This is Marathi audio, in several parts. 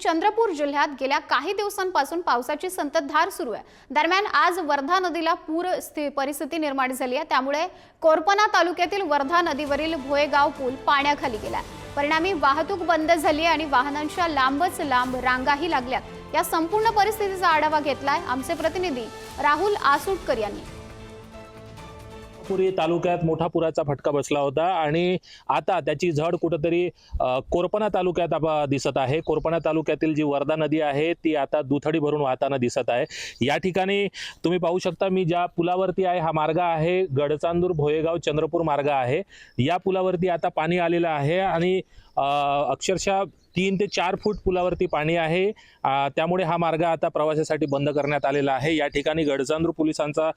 चंद्रपूर जिल्ह्यात गेल्या काही दिवसांपासून पावसाची संततधार सुरू आहे। दरम्यान आज वर्धा नदीला पूर परिस्थिती निर्माण झाली आहे। त्यामुळे कोरपना तालुक्यातील वर्धा नदीवरील भोयगाव पूल पाण्याखाली गेलाय। परिणामी वाहतूक बंद झाली आणि वाहनांच्या लांबच लांब रांगाही लागल्यात। या संपूर्ण परिस्थितीचा आढावा घेतलाय आमचे प्रतिनिधी राहुल आसुटकर यांनी। पुरी तालुक्यात मोठा पुराचा फटका बसला होता आणि आता त्याची झड कुठेतरी कोरपना तालुक्यात दिसत आहे। कोरपना तालुक्यातील जी वर्धा नदी आहे ती आता दुथडी भरून वाहताना दिसत आहे। या ठिकाणी तुम्ही पाहू शकता, मी ज्या पुलावरती आहे हा मार्ग आहे गडचांदूर भोयेगाव चंद्रपूर मार्ग आहे। या पुलावरती आता पाणी आलेलं आहे आणि अक्षरशः 3 ते 4 फूट पुलावरती पाणी आहे। त्यामुळे हा मार्ग आता प्रवासासाठी बंद करण्यात आलेला आहे। या ठिकाणी गडचांदूर पोलिसांचा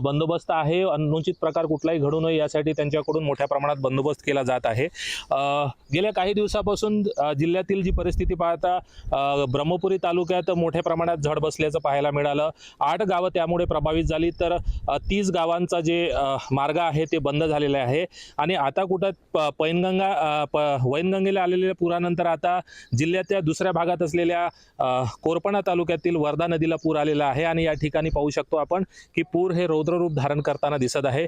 बंदोबस्त आहे। अनुचित प्रकार कुठलाही घडू नये यासाठी त्यांच्याकडून मोठ्या प्रमाणात बंदोबस्त केला जात आहे। गेल्या काही दिवसापासून जिल्ह्यातील जी परिस्थिती पाहता ब्रह्मपुरी तालुक्यात मोठ्या प्रमाणात झड बसल्याचं पाहायला मिळालं। 8 गावं त्यामुळे प्रभावित झाली, तर 30 गावांचा जे मार्ग आहे ते बंद झालेले आहे। आणि आता कुठं वैनगंगेला आलेल्या पुरानंतर आता जिल्ह्याच्या दुसऱ्या भागात असलेल्या कोरपना तालुक्यातील वर्धा नदीला पूर आलेला आहे आणि या ठिकाणी पाहू शकतो आपण की पूर हे रौद्ररूप धारण करताना दिसत आहे।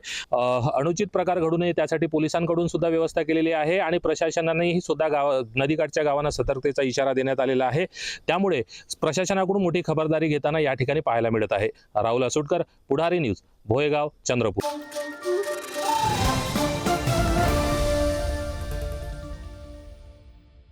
अनुचित प्रकार घडू नये त्यासाठी पोलिसांकडून सुद्धा व्यवस्था केलेली आहे आणि प्रशासनानेही सुद्धा नदीकाठच्या गावांना सतर्कतेचा इशारा देण्यात आलेला आहे। त्यामुळे प्रशासनाकडून मोठी खबरदारी घेताना या ठिकाणी पाहायला मिळत आहे। राहुल आसुटकर, पुढारी न्यूज, भोयगाव, चंद्रपूर।